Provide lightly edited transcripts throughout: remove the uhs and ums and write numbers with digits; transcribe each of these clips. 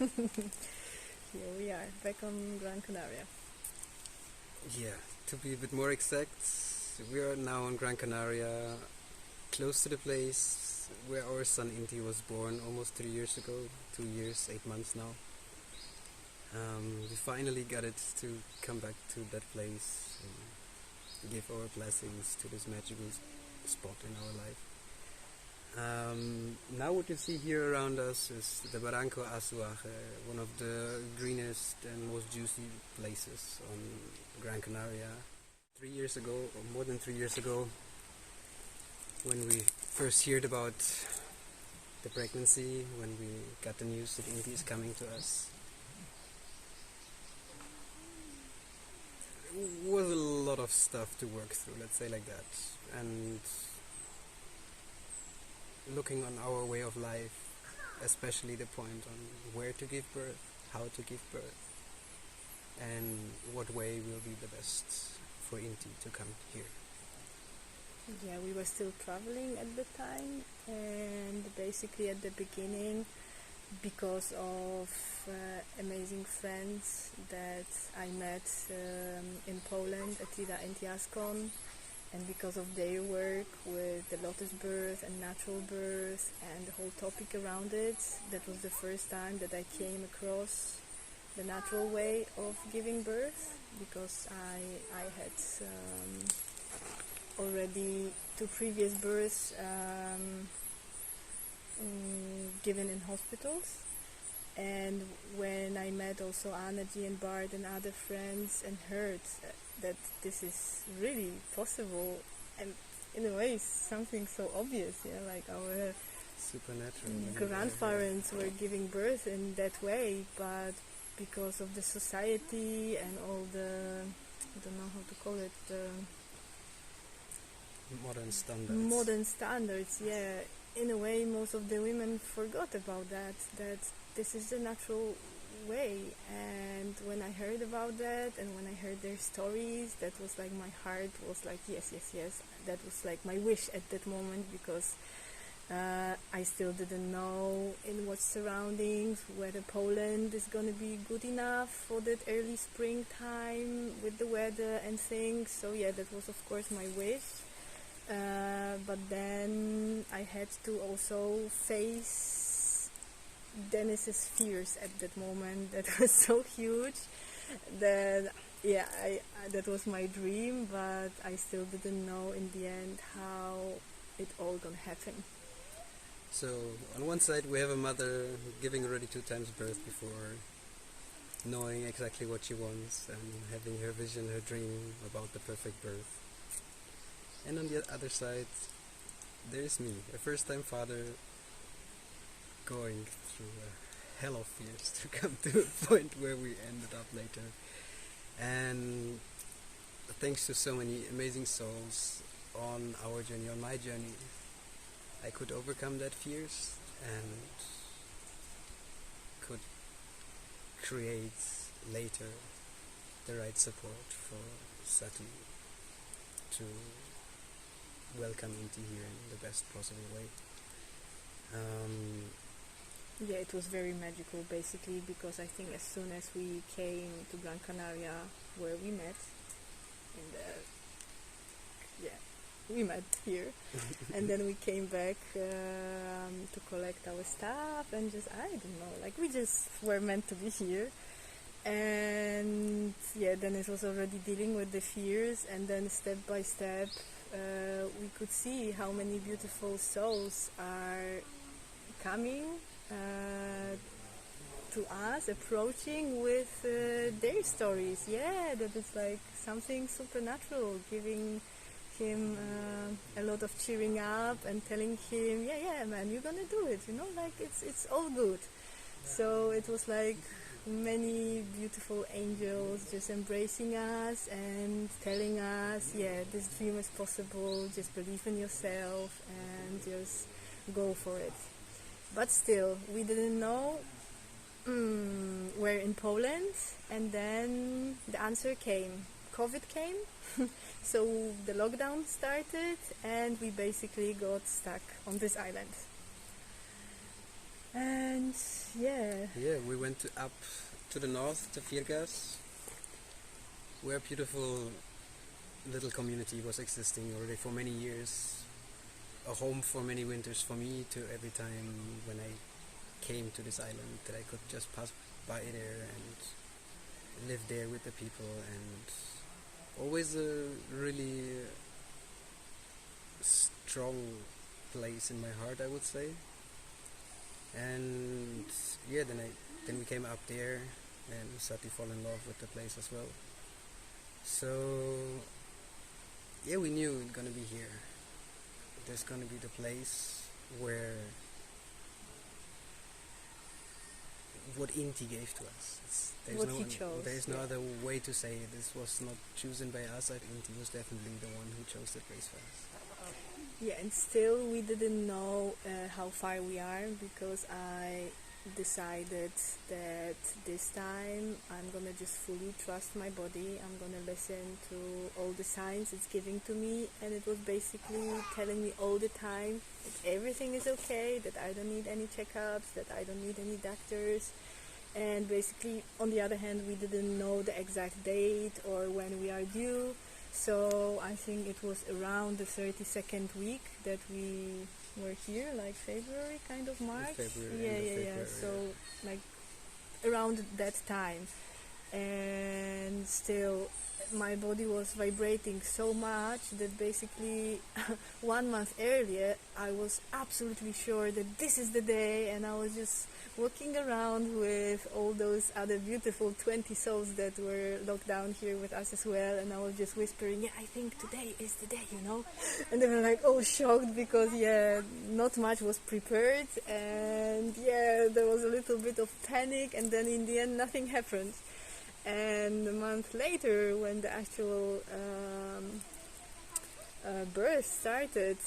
Here we are, back on Gran Canaria. Yeah, to be a bit more exact, we are now on Gran Canaria, close to the place where our son Inti was born almost 3 years ago, 2 years, 8 months now. We finally got it to come back to that place and give our blessings to this magical spot in our life. Now what you see here around us is the Barranco Azuaje, one of the greenest and most juicy places on Gran Canaria. 3 years ago, or more than 3 years ago, when we first heard about the pregnancy, when we got the news that Inti is coming to us, it was a lot of stuff to work through, let's say like that. And looking on our way of life, especially the point on where to give birth, how to give birth, and what way will be the best for Inti to come here. Yeah, we were still traveling at the time, and basically at the beginning, because of amazing friends that I met in Poland at Tida and Jaskon, and because of their work with the lotus birth and natural birth and the whole topic around it, that was the first time that I came across the natural way of giving birth, because I had already 2 previous births given in hospitals. And when I met also Annaji and Bart and other friends and heard that this is really possible, and in a way something so obvious, like our Supernatural. grandparents were giving birth in that way, but because of the society and all the, I don't know how to call it, the modern standards, yeah, in a way most of the women forgot about that this is the natural way. And when I heard about that and when I heard their stories, that was like my heart was like yes, that was like my wish at that moment, because I still didn't know in what surroundings whether Poland is going to be good enough for that early springtime with the weather and things. So yeah, that was of course my wish. But then I had to also face Dennis's fears at that moment. That was so huge that that was my dream, but I still didn't know in the end how it all gonna happen. So on one side we have a mother giving already 2 times birth before, knowing exactly what she wants and having her vision, her dream about the perfect birth. And on the other side, there's me, a first-time father, going through a hell of fears to come to a point where we ended up later. And thanks to so many amazing souls on our journey, on my journey, I could overcome that fears and could create later the right support for Sati to welcome Inti here in the best possible way. Yeah, it was very magical basically, because I think as soon as we came to Gran Canaria, where we met, we met here, and then we came back to collect our stuff and just, I don't know, like we just were meant to be here. And yeah, Dennis was already dealing with the fears, and then step by step we could see how many beautiful souls are coming to us, approaching with their stories. Yeah, that it's like something supernatural, giving him a lot of cheering up and telling him, yeah man, you're gonna do it, like it's all good. So it was like many beautiful angels just embracing us and telling us, yeah, this dream is possible, just believe in yourself and just go for it. But still, we didn't know. We're in Poland, and then the answer came. COVID came, so the lockdown started, and we basically got stuck on this island. And yeah. Yeah, we went up to the north, to Firgas, where a beautiful little community was existing already for many years. A home for many winters for me, to every time when I came to this island that I could just pass by there and live there with the people, and always a really strong place in my heart, I would say. And yeah, then we came up there and Sati fell in love with the place as well. So yeah, we knew it's gonna be here. There's gonna be the place where what Inti gave to us. What he chose. There's no other way to say it. This was not chosen by us. Inti was definitely the one who chose the place for us. Yeah, and still we didn't know how far we are, because I decided that this time I'm gonna just fully trust my body. I'm gonna listen to all the signs it's giving to me, and it was basically telling me all the time that everything is okay, that I don't need any checkups, that I don't need any doctors. And basically, on the other hand, we didn't know the exact date or when we are due. So I think it was around the 32nd week that we were here, like February, kind of March. February. So like around that time, and still my body was vibrating so much that basically 1 month earlier I was absolutely sure that this is the day, and I was just walking around with all those other beautiful 20 souls that were locked down here with us as well, and I was just whispering, yeah, I think today is the day, you know. And they were like, oh, shocked, because yeah, not much was prepared, and yeah, there was a little bit of panic, and then in the end nothing happened. And a month later, when the actual birth started,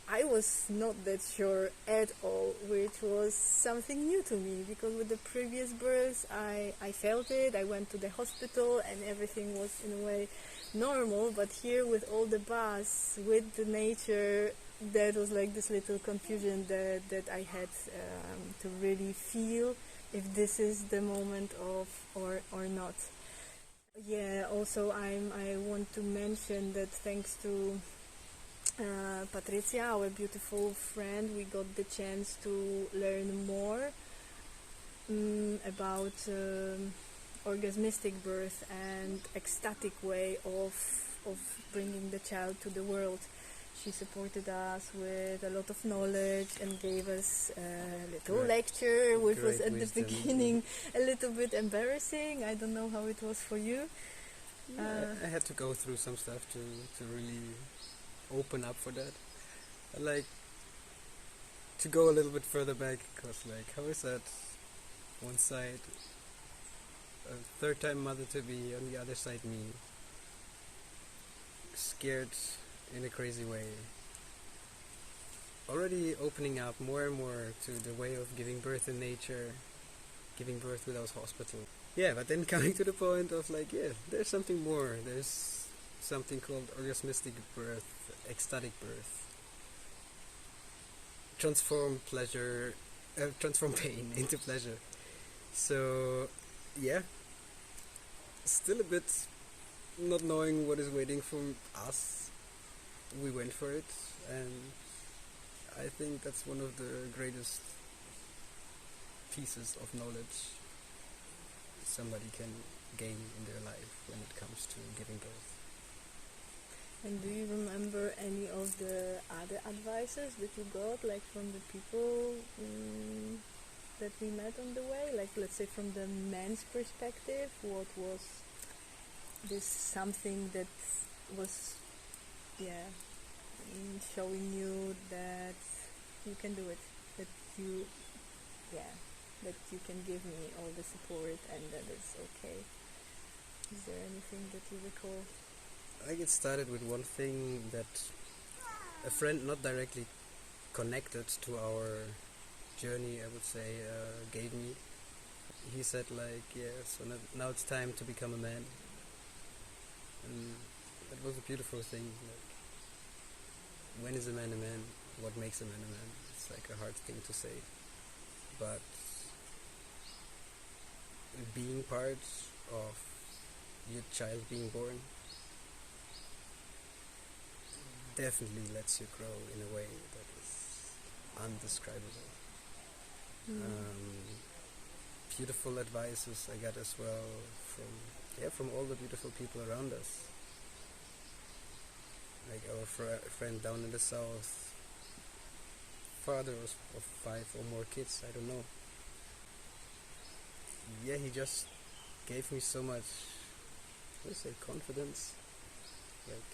I was not that sure at all, which was something new to me, because with the previous births I felt it, I went to the hospital and everything was in a way normal, but here with all the buzz, with the nature, that was like this little confusion that I had to really feel if this is the moment of or not. Yeah, also I want to mention that thanks to Patricia, our beautiful friend, we got the chance to learn more about orgasmistic birth and ecstatic way of bringing the child to the world. She supported us with a lot of knowledge and gave us a little lecture, which was at the beginning a little bit embarrassing. I don't know how it was for you. I had to go through some stuff to really open up for that. I like to go a little bit further back, because like, how is that one side a third time mother to be, on the other side me, scared in a crazy way, already opening up more and more to the way of giving birth in nature, giving birth without hospital. Yeah, but then coming to the point of like, yeah, there's something more. There's something called orgasmistic birth, ecstatic birth. Transform pain into pleasure. So, yeah, still a bit not knowing what is waiting for us. We went for it, and I think that's one of the greatest pieces of knowledge somebody can gain in their life when it comes to giving birth. And do you remember any of the other advices that you got, like from the people that we met on the way? Like, let's say from the men's perspective, what was this something that was, showing you that you can do it, that you can give me all the support and that it's okay? Is there anything that you recall? I get started with one thing that a friend not directly connected to our journey, I would say, gave me. He said like, so now it's time to become a man. And that was a beautiful thing. Like, when is a man a man? What makes a man a man? It's like a hard thing to say. but being part of your child being born definitely lets you grow in a way that is undescribable. Beautiful advices I got as well from all the beautiful people around us. Like our friend down in the south, father of 5 or more kids, I don't know. Yeah, he just gave me so much, confidence, like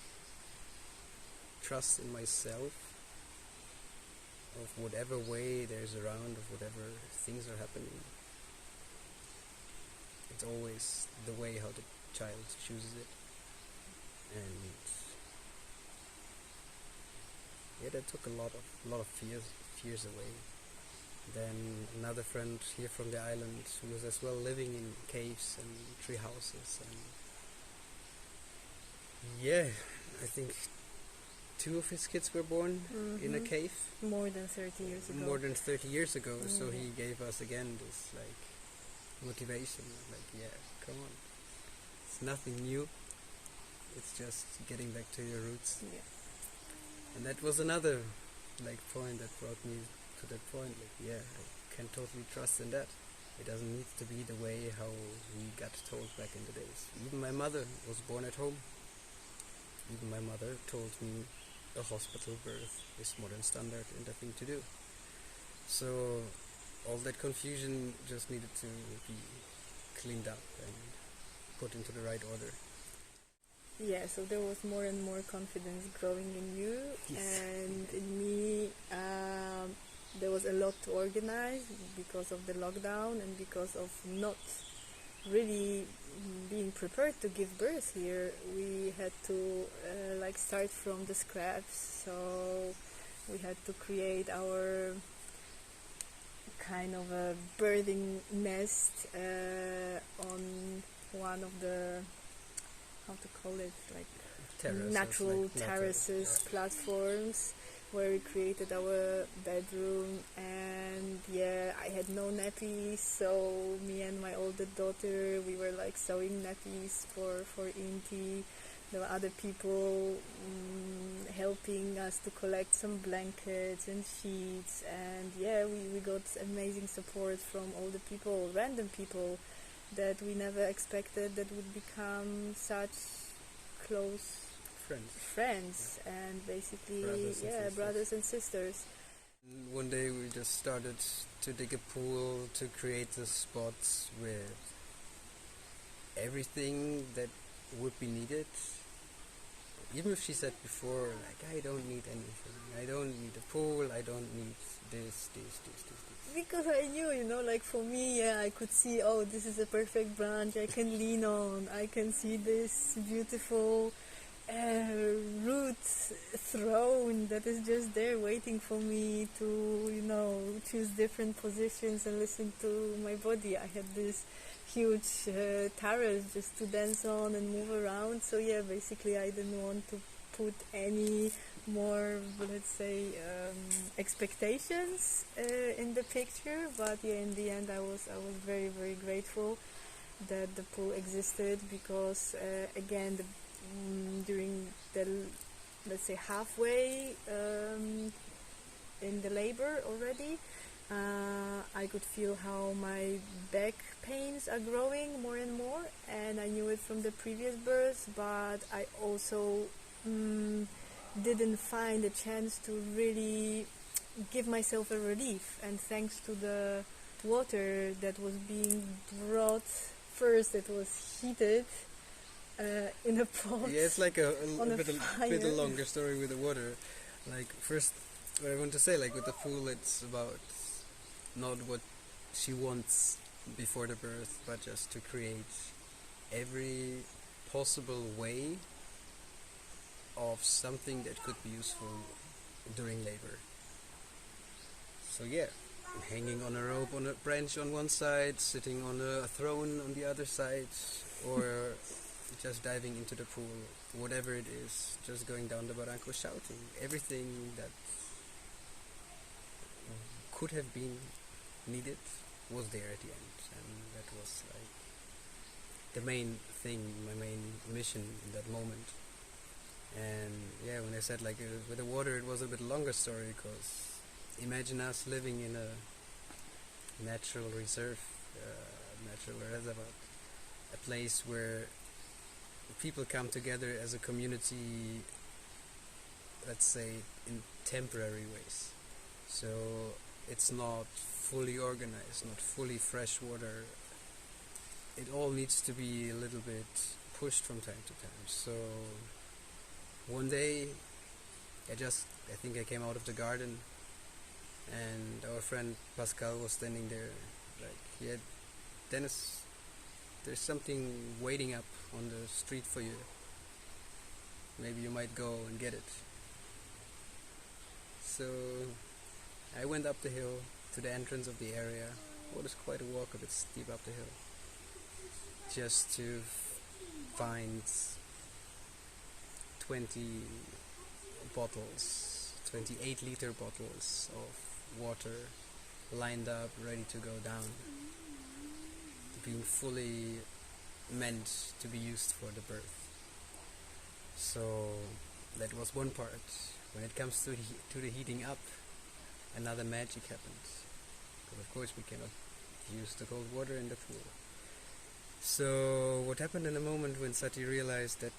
trust in myself, of whatever way there's around, of whatever things are happening. It's always the way how the child chooses it. And yeah, that took a lot of fears away. Then another friend here from the island who was as well living in caves and tree houses, and yeah, I think 2 of his kids were born in a cave. More than 30 years ago. More than 30 years ago. So he gave us again this like motivation, like, yeah, come on. It's nothing new. It's just getting back to your roots. Yeah. And that was another like point that brought me to that point. Like, yeah, I can totally trust in that. It doesn't need to be the way how we got told back in the days. Even my mother was born at home. Even my mother told me a hospital birth is modern standard and the thing to do. So all that confusion just needed to be cleaned up and put into the right order. Yeah, so there was more and more confidence growing in you, and in me there was a lot to organize because of the lockdown and because of not really being prepared to give birth here. We had to start from the scratch, so we had to create our kind of a birthing nest on one of the, how to call it, like natural terraces, platforms, where we created our bedroom. And yeah, I had no nappies, so me and my older daughter, we were like sewing nappies for Inti. There were other people helping us to collect some blankets and sheets, and yeah, we got amazing support from all the people, random people that we never expected that would become such close friends and basically brothers and sisters. One day we just started to dig a pool to create the spots with everything that would be needed. Even if she said before, like, I don't need anything, I don't need a pool, I don't need this. Because I knew, like for me, yeah, I could see, oh, this is a perfect branch I can lean on. I can see this beautiful root throne that is just there waiting for me to, choose different positions and listen to my body. I had this huge terrace just to dance on and move around. So yeah, basically I didn't want to put any more, let's say, expectations in the picture, but yeah, in the end I was very, very grateful that the pool existed, because again, during the, let's say, halfway in the labor already, I could feel how my back pains are growing more and more, and I knew it from the previous birth, but I also didn't find a chance to really give myself a relief. And thanks to the water that was being brought, first it was heated in a pot. Yeah, it's like a bit a longer story with the water. Like, first, what I want to say, like with the pool, it's about not what she wants before the birth, but just to create every possible way of something that could be useful during labor. So yeah, hanging on a rope on a branch on one side, sitting on a throne on the other side, or just diving into the pool, whatever it is, just going down the barranco shouting, everything that could have been needed was there at the end, and that was like the main thing, my main mission in that moment. And yeah, when I said like with the water, it was a bit longer story, because imagine us living in a natural reserve, natural reservoir, a place where people come together as a community, let's say in temporary ways. So it's not fully organized, not fully fresh water. It all needs to be a little bit pushed from time to time. So one day I think I came out of the garden, and our friend Pascal was standing there like, yeah, Dennis, there's something waiting up on the street for you. Maybe you might go and get it. So I went up the hill to the entrance of the area. It was quite a walk, a bit steep up the hill, just to find 20 bottles, 28-liter bottles of water lined up, ready to go down, being fully meant to be used for the birth. So that was one part. When it comes to the heating up, another magic happened. Because of course we cannot use the cold water in the pool. So what happened in a moment when Sati realized that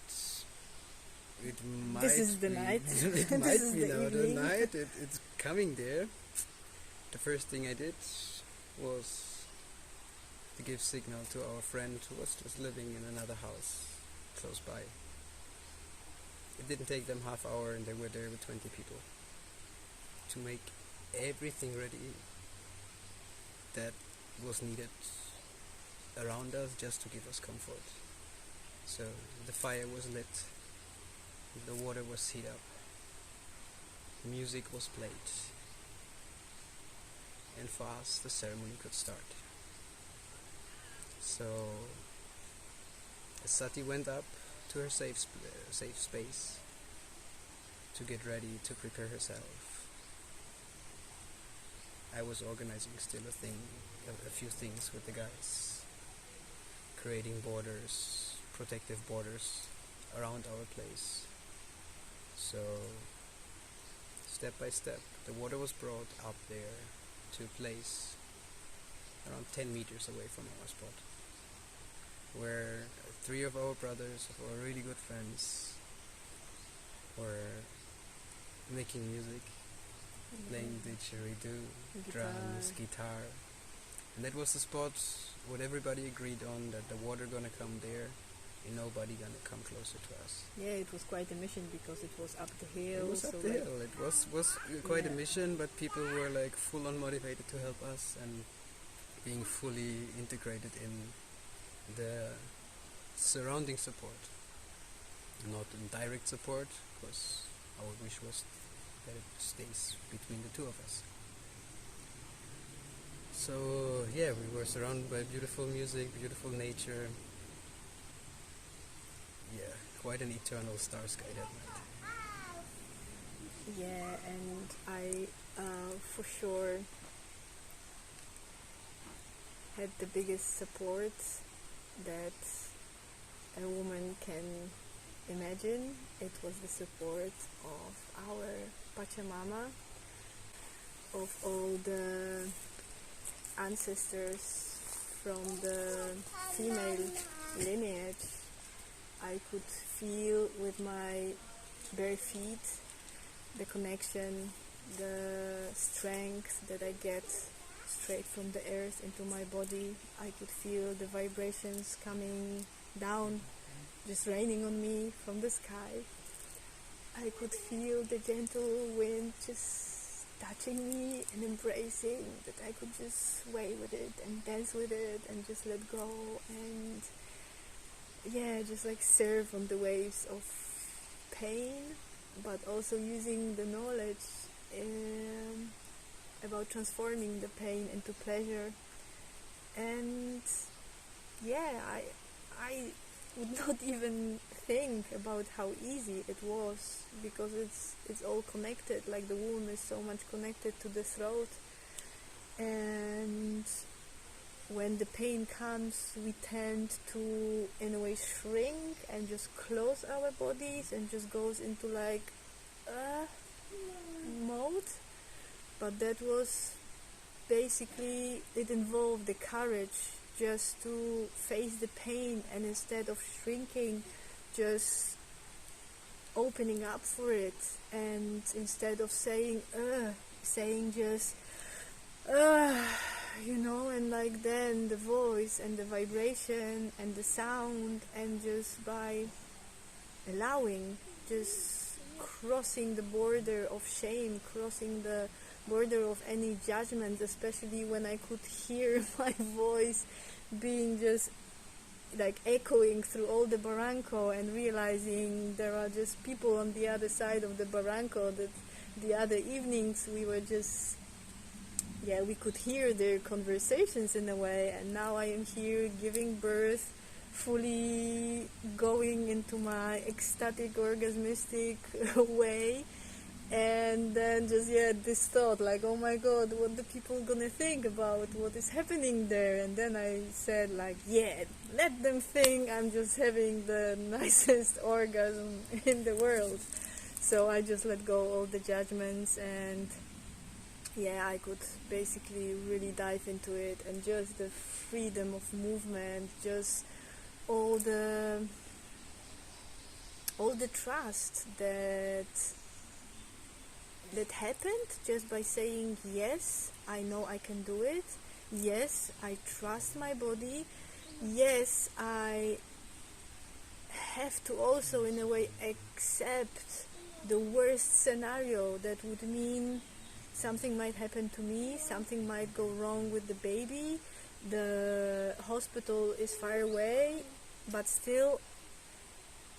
it might this is the be, night. it This might is be the now the evening. night, it's coming there. The first thing I did was to give signal to our friend who was just living in another house close by. It didn't take them half hour, and they were there with 20 people to make everything ready that was needed around us just to give us comfort. So the fire was lit, the water was heated up, music was played, and for us the ceremony could start. So as Sati went up to her safe space to get ready to prepare herself, I was organizing still a few things with the guys, creating borders, protective borders around our place. So step by step the water was brought up there to a place around 10 meters away from our spot, where 3 of our brothers, of our really good friends, were making music, playing didgeridoo, drums, guitar. And that was the spot what everybody agreed on, that the water gonna come there and nobody gonna come closer to us. Yeah, it was quite a mission because it was up the hill. It was up the hill. It was quite a mission, but people were like full on motivated to help us and being fully integrated in the surrounding support. Not in direct support, because our wish was that it stays between the two of us. So yeah, we were surrounded by beautiful music, beautiful nature. Yeah, quite an eternal star sky that night. Yeah, and I for sure had the biggest support that a woman can imagine. It was the support of our Pachamama, of all the ancestors from the female lineage. I could feel with my bare feet the connection, the strength that I get straight from the earth into my body. I could feel the vibrations coming down, just raining on me from the sky. I could feel the gentle wind just touching me and embracing, that I could just sway with it and dance with it and just let go and yeah, just like surf on the waves of pain, but also using the knowledge about transforming the pain into pleasure. And yeah, I would not even think about how easy it was, because it's all connected. Like the womb is so much connected to the throat, and when the pain comes, we tend to, in a way, shrink and just close our bodies and just goes into like mode. But that was basically, it involved the courage just to face the pain, and instead of shrinking, just opening up for it, and instead of saying just and like then the voice and the vibration and the sound, and just by allowing, just crossing the border of shame, crossing the border of any judgment, especially when I could hear my voice being just like echoing through all the barranco, and realizing there are just people on the other side of the barranco, that the other evenings we were just we could hear their conversations in a way, and now I am here giving birth, fully going into my ecstatic, orgasmistic way. And then just this thought like, oh my god, what the people gonna think about what is happening there? And then I said like, let them think I'm just having the nicest orgasm in the world. So I just let go all the judgments, and I could basically really dive into it, and just the freedom of movement, just all the trust that happened just by saying, yes, I know I can do it. Yes, I trust my body. Yes, I have to also in a way accept the worst scenario. That would mean something might happen to me, something might go wrong with the baby, the hospital is far away, but still,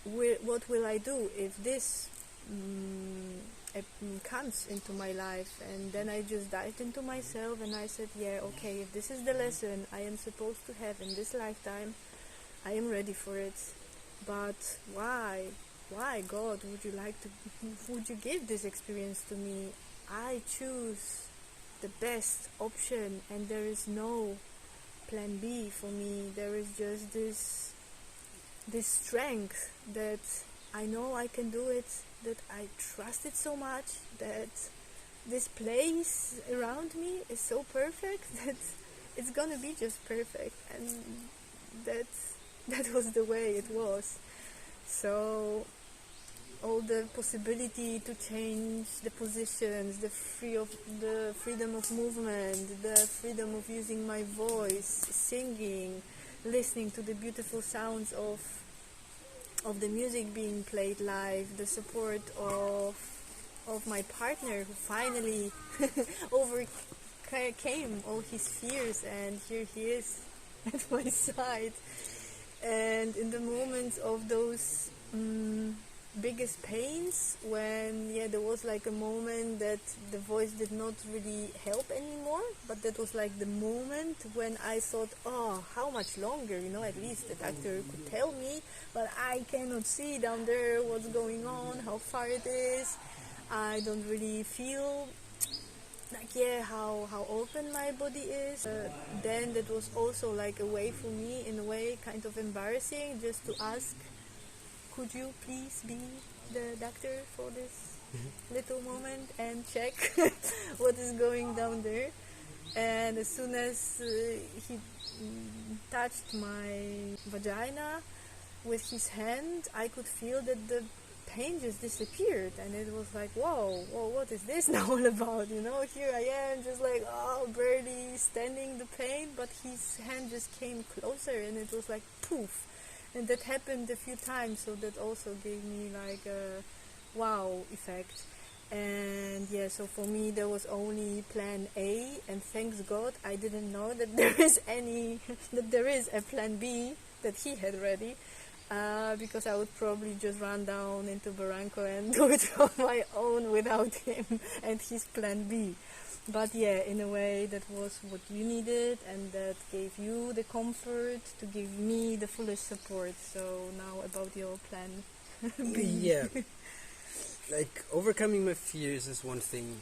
what will I do if this comes into my life? And then I just dived into myself, and I said, okay, if this is the lesson I am supposed to have in this lifetime, I am ready for it. But why God would you give this experience to me? I choose the best option, and there is no plan B for me. There is just this strength that I know I can do it, that I trust it so much, that this place around me is so perfect that it's gonna be just perfect, and that was the way it was. So all the possibility to change the positions, the freedom of movement, the freedom of using my voice, singing, listening to the beautiful sounds of the music being played live, the support of my partner who finally overcame all his fears, and here he is at my side. And in the moments of those biggest pains, when there was like a moment that the voice did not really help anymore, but that was like the moment when I thought, how much longer, at least the doctor could tell me, but I cannot see down there what's going on, how far it is. I don't really feel like how open my body is. Then that was also like a way for me, in a way kind of embarrassing, just to ask, could you please be the doctor for this little moment and check what is going down there? And as soon as he touched my vagina with his hand, I could feel that the pain just disappeared, and it was like, whoa, what is this now all about? Here I am, just like, barely standing the pain, but his hand just came closer, and it was like poof. And that happened a few times, so that also gave me like a wow effect. And so for me there was only plan A, and thanks God I didn't know that there is a plan B that he had ready, because I would probably just run down into Bajarką and do it on my own without him and his plan B. But in a way that was what you needed, and that gave you the comfort to give me the fullest support. So now about your plan B. Like overcoming my fears is one thing.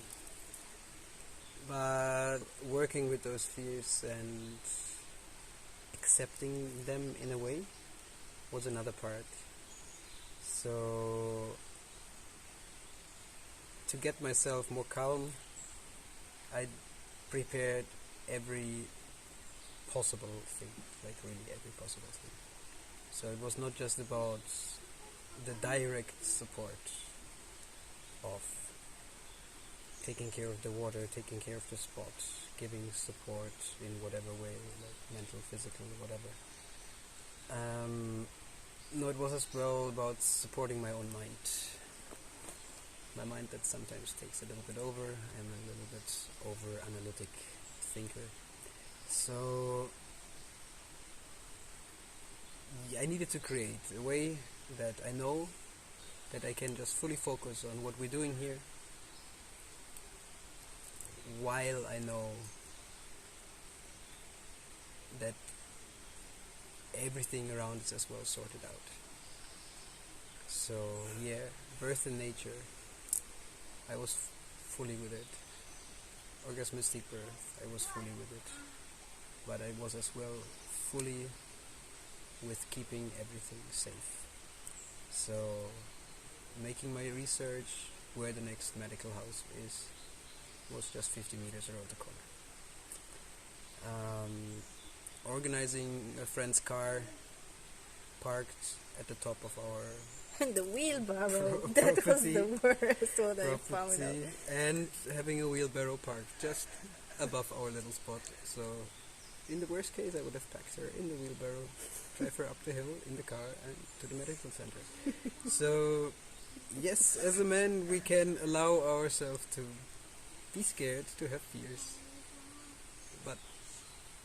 But working with those fears and accepting them in a way was another part. So to get myself more calm, I prepared every possible thing, like really every possible thing. So it was not just about the direct support of taking care of the water, taking care of the spot, giving support in whatever way, like mental, physical, whatever. No, it was as well about supporting my own mind. My mind that sometimes takes a little bit over. I'm a little bit over-analytic thinker. So I needed to create a way that I know that I can just fully focus on what we're doing here, while I know that everything around is as well sorted out. So yeah, birth in nature, I was fully with it. Orgasmistic birth, I was fully with it. But I was as well fully with keeping everything safe. So making my research where the next medical house is was just 50 meters around the corner. Organizing a friend's car parked at the top of our The wheelbarrow, that was the worst what I found out. property, and having a wheelbarrow parked just above our little spot. So in the worst case I would have packed her in the wheelbarrow, drive her up the hill in the car and to the medical center. So yes, as a man we can allow ourselves to be scared, to have fears, but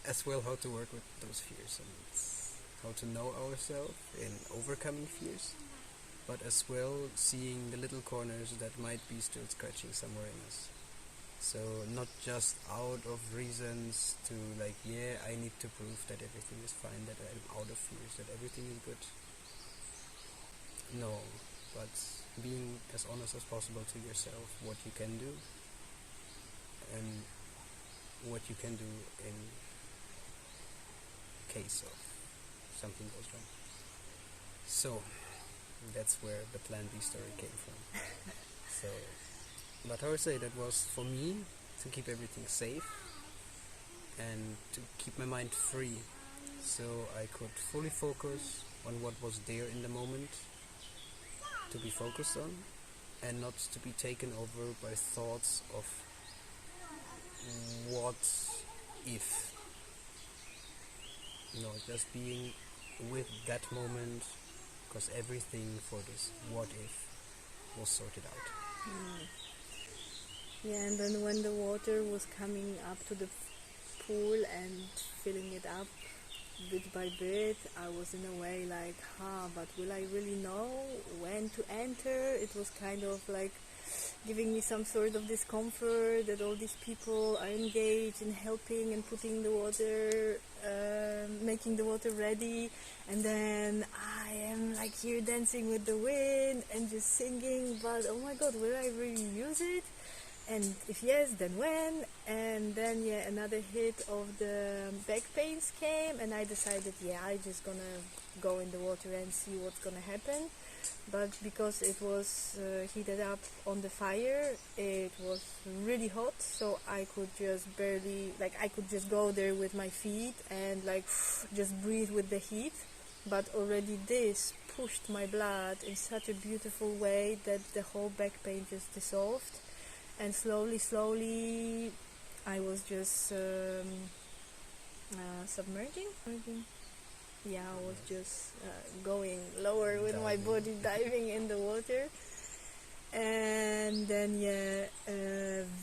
as well how to work with those fears and how to know ourselves in overcoming fears, but as well seeing the little corners that might be still scratching somewhere in us. So not just out of reasons to like, yeah, I need to prove that everything is fine, that I'm out of fears, that everything is good. No, but being as honest as possible to yourself, what you can do and what you can do in case of something goes wrong. So that's where the Plan B story came from. So, but I would say that was for me to keep everything safe and to keep my mind free, so I could fully focus on what was there in the moment to be focused on, and not to be taken over by thoughts of what if. No, just being with that moment, because everything for this what if was sorted out. Yeah, and then when the water was coming up to the pool and filling it up bit by bit, I was in a way like, but will I really know when to enter? It was kind of like giving me some sort of discomfort that all these people are engaged in helping and putting the water, making the water ready, and then I am like here dancing with the wind and just singing, but oh my god, will I really use it? And if yes, then when? And then another hit of the back pains came, and I decided I just gonna go in the water and see what's gonna happen. But because it was heated up on the fire, it was really hot, so I could just barely, I could just go there with my feet and just breathe with the heat. But already this pushed my blood in such a beautiful way that the whole back pain just dissolved. And slowly, I was just submerging. Yeah, I was just going lower with my body, diving in the water. And then,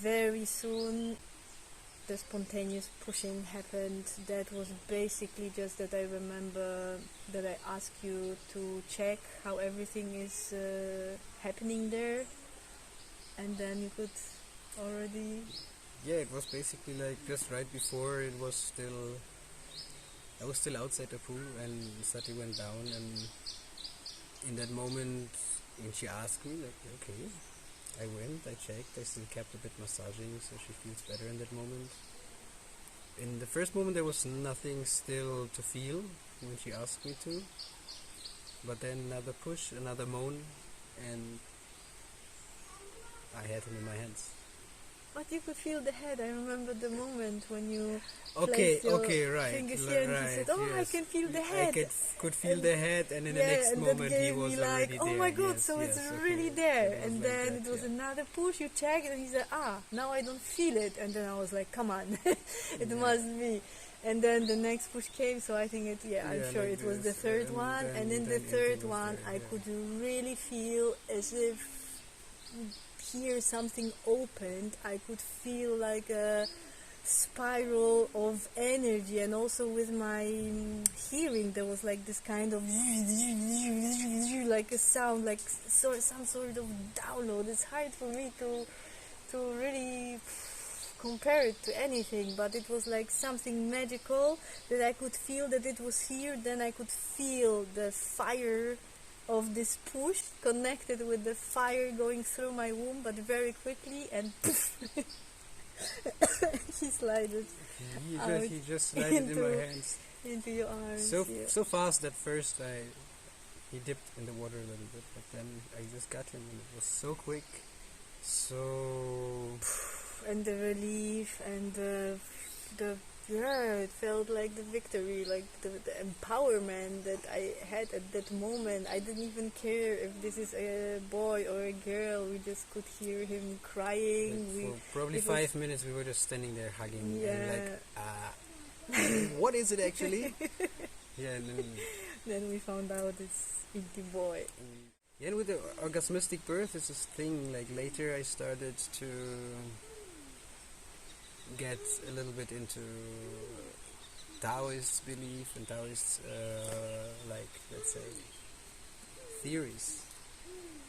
very soon, the spontaneous pushing happened. That was basically just that I remember that I asked you to check how everything is happening there. And then you could already... Yeah, it was basically like just right before I was still outside the pool, and Sati went down, and in that moment when she asked me, okay, I went, I checked, I still kept a bit massaging so she feels better in that moment. In the first moment there was nothing still to feel when she asked me to, but then another push, another moan, and I had him in my hands. But you could feel the head. I remember the moment when you Okay, placed your right, fingers here and you said, "Oh, yes. I can feel the head." I could feel the head, and in the next and moment that he gave was me already like, "Oh there. my God!" Yes, so it's yes, really okay. there. It was And like then that, it was yeah. another push. You checked, and he said, "Now I don't feel it." And then I was like, "Come on, it must be." And then the next push came, so I think I'm sure like it was the this, third and one. And in the then third it was one, there, I could really feel as if here something opened. I could feel like a spiral of energy, and also with my hearing there was like this kind of like a sound, like some sort of download. It's hard for me to really compare it to anything, but it was like something magical that I could feel that it was here. Then I could feel the fire of this push connected with the fire going through my womb, but very quickly, and he slided He just slided in my hands into your arms. so fast that first he dipped in the water a little bit, but then I just got him, and it was so quick, so and the relief and the it felt like the victory, like the empowerment that I had at that moment. I didn't even care if this is a boy or a girl. We just could hear him crying. For probably 5 minutes we were just standing there hugging, and like, what is it actually? Yeah, and then we found out it's the boy. Yeah, and with the orgasmistic birth, it's this thing, like later I started to get a little bit into Taoist belief and Taoist, like, let's say, theories.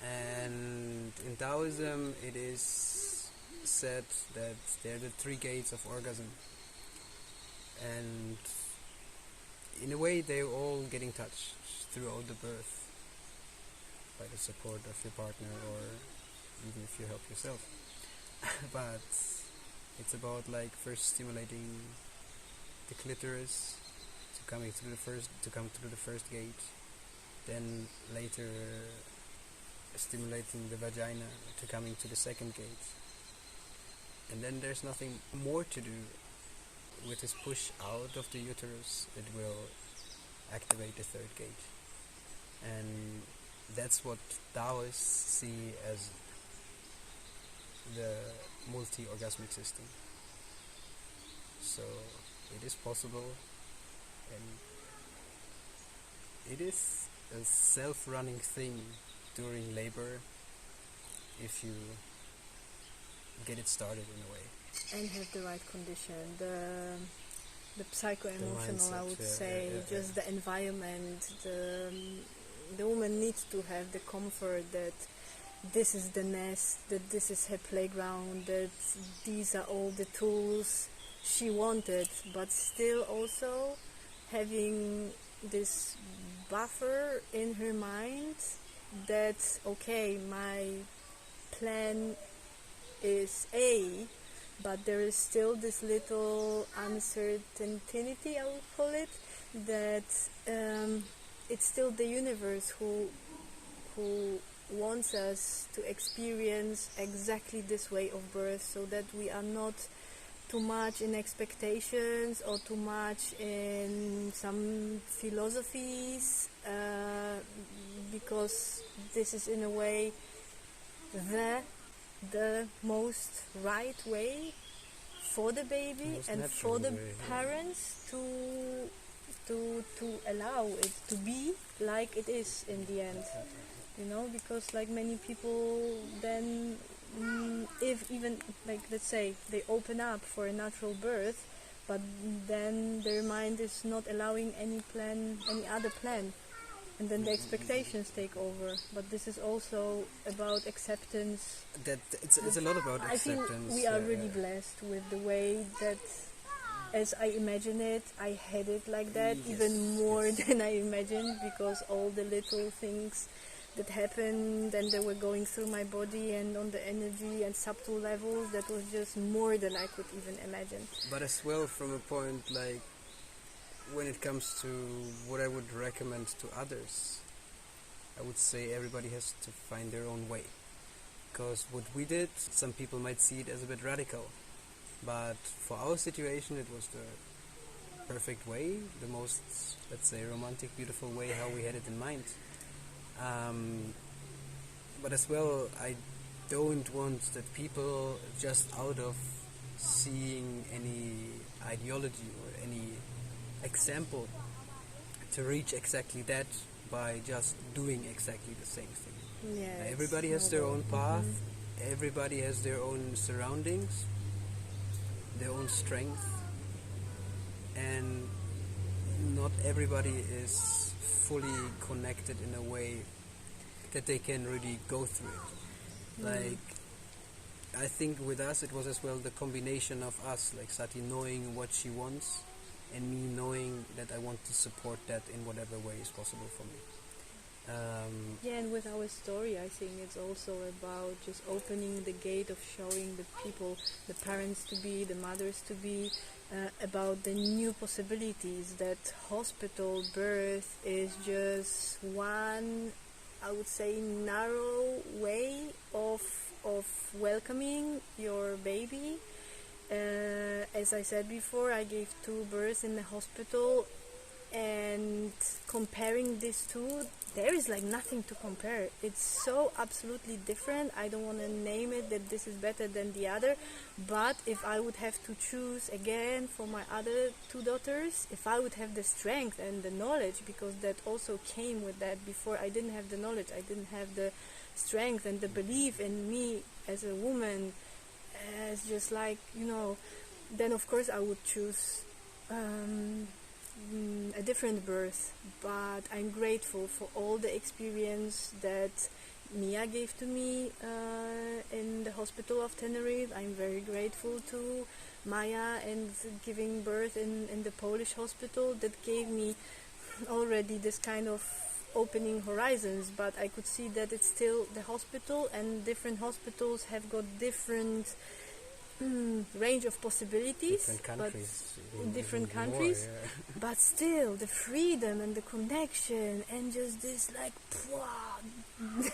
And in Taoism it is said that there are the 3 gates of orgasm, and in a way they're all getting touched throughout the birth by the support of your partner, or even if you help yourself. But it's about like first stimulating the clitoris to come through the first gate, then later stimulating the vagina to coming to the second gate, and then there's nothing more to do. With this push out of the uterus, it will activate the third gate, and that's what Taoists see as the multi-orgasmic system. So it is possible, and it is a self-running thing during labor if you get it started in a way. And have the right condition, the psycho-emotional, I would say, just the environment. The woman needs to have the comfort that this is the nest, that this is her playground, that these are all the tools she wanted, but still also having this buffer in her mind that, okay, my plan is A, but there is still this little uncertainty, I would call it, that it's still the universe who wants us to experience exactly this way of birth, so that we are not too much in expectations or too much in some philosophies, because this is in a way the most right way for the baby and for the parents to allow it to be like it is in the end, you know, because like many people then if even like let's say they open up for a natural birth, but then their mind is not allowing any other plan, and then the expectations take over. But this is also about acceptance. That it's a lot about acceptance. I feel we are really blessed with the way that, as I imagine it, I had it like that, even more than I imagined, because all the little things that happened, and they were going through my body and on the energy and subtle levels. That was just more than I could even imagine. But as well, from a point like when it comes to what I would recommend to others, I would say everybody has to find their own way. Because what we did, some people might see it as a bit radical, but for our situation it was the perfect way, the most, let's say, romantic, beautiful way how we had it in mind. But as well, I don't want that people, just out of seeing any ideology or any example, to reach exactly that by just doing exactly the same thing. Yeah, everybody has their own path, everybody has their own surroundings, their own strength, and not everybody is fully connected in a way that they can really go through it. Like, I think with us it was as well the combination of us, like Sati knowing what she wants and me knowing that I want to support that in whatever way is possible for me. Yeah, and with our story, I think it's also about just opening the gate of showing the people, the parents to be, the mothers to be, about the new possibilities, that hospital birth is just one, I would say, narrow way of welcoming your baby. As I said before, I gave 2 births in the hospital, and comparing these two, there is like nothing to compare. It's so absolutely different. I don't want to name it that this is better than the other, but if I would have to choose again for my other 2 daughters, if I would have the strength and the knowledge, because that also came with that. Before, I didn't have the knowledge, I didn't have the strength and the belief in me as a woman, as just like, then of course I would choose a different birth. But I'm grateful for all the experience that Mia gave to me in the hospital of Tenerife. I'm very grateful to Maya and giving birth in the Polish hospital. That gave me already this kind of opening horizons, but I could see that it's still the hospital, and different hospitals have got different range of possibilities, different countries, in different countries, more, yeah. But still the freedom and the connection and just this like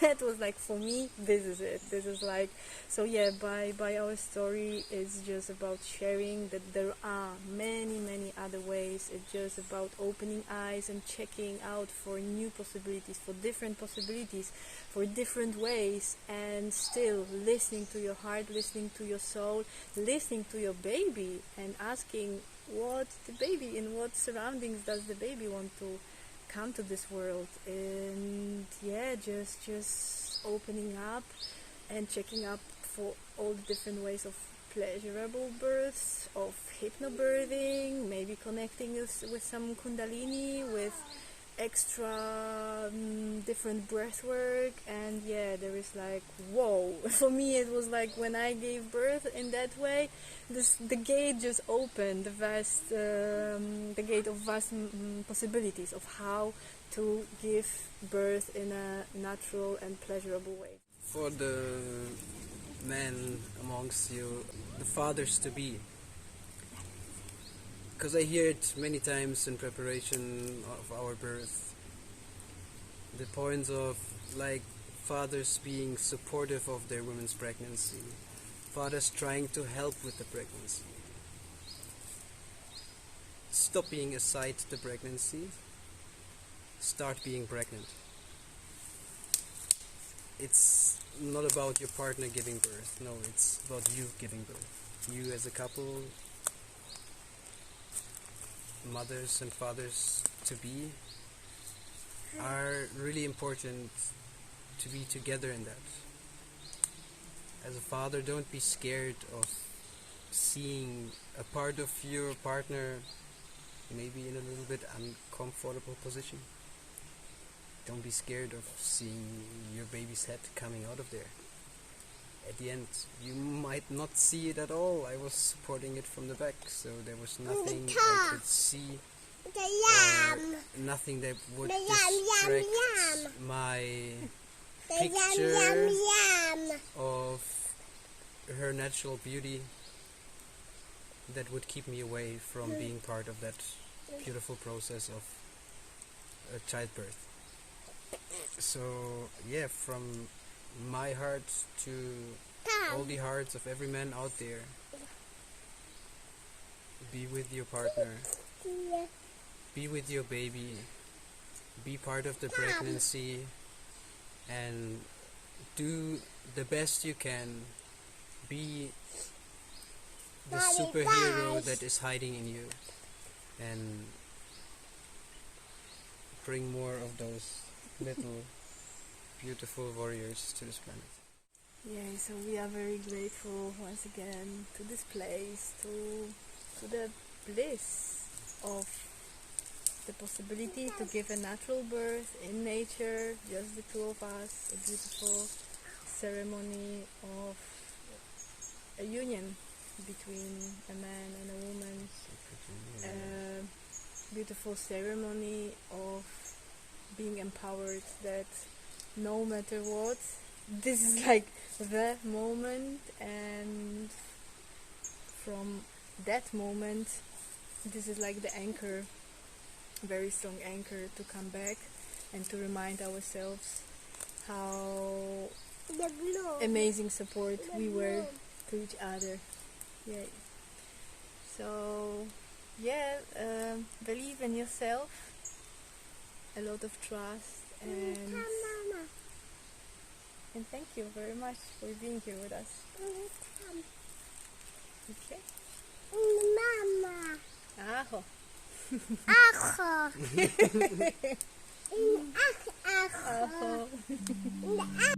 that was like, for me, this is it. This is like, so yeah, by our story, it's just about sharing that there are many other ways. It's just about opening eyes and checking out for new possibilities, for different possibilities, for different ways, and still listening to your heart, listening to your soul, listening to your baby, and asking what the baby, in what surroundings does the baby want to come to this world. And yeah, just opening up and checking up for all the different ways of pleasurable births, of hypnobirthing, maybe connecting with some kundalini, with extra different breath work. And yeah, there is like, whoa. For me it was like, when I gave birth in that way, the gate just opened, the gate of vast possibilities of how to give birth in a natural and pleasurable way. For the men amongst you, the fathers to be, because I hear it many times in preparation of our birth, the points of like fathers being supportive of their women's pregnancy, fathers trying to help with the pregnancy. Stop being aside the pregnancy, start being pregnant. It's not about your partner giving birth, no, it's about you giving birth. You as a couple, mothers and fathers to be, are really important to be together in that. As a father, don't be scared of seeing a part of your partner maybe in a little bit uncomfortable position. Don't be scared of seeing your baby's head coming out of there. At the end, you might not see it at all. I was supporting it from the back, so there was nothing I could see, nothing that would distract my picture of her natural beauty that would keep me away from being part of that beautiful process of childbirth. So yeah, from my heart to all the hearts of every man out there, be with your partner, be with your baby, be part of the pregnancy, and do the best you can. Be the superhero that is hiding in you, and bring more of those little beautiful warriors to this planet. Yeah, so we are very grateful once again to this place, to the bliss of the possibility to give a natural birth in nature, just the two of us, a beautiful ceremony of a union between a man and a woman, a beautiful ceremony of being empowered that no matter what, this is like the moment, and from that moment this is like the anchor, very strong anchor to come back and to remind ourselves how amazing support we were to each other. Yeah. So yeah, believe in yourself, a lot of trust, and thank you very much for being here with us. Okay. Mama. Aho. Aho. Aho. Aho.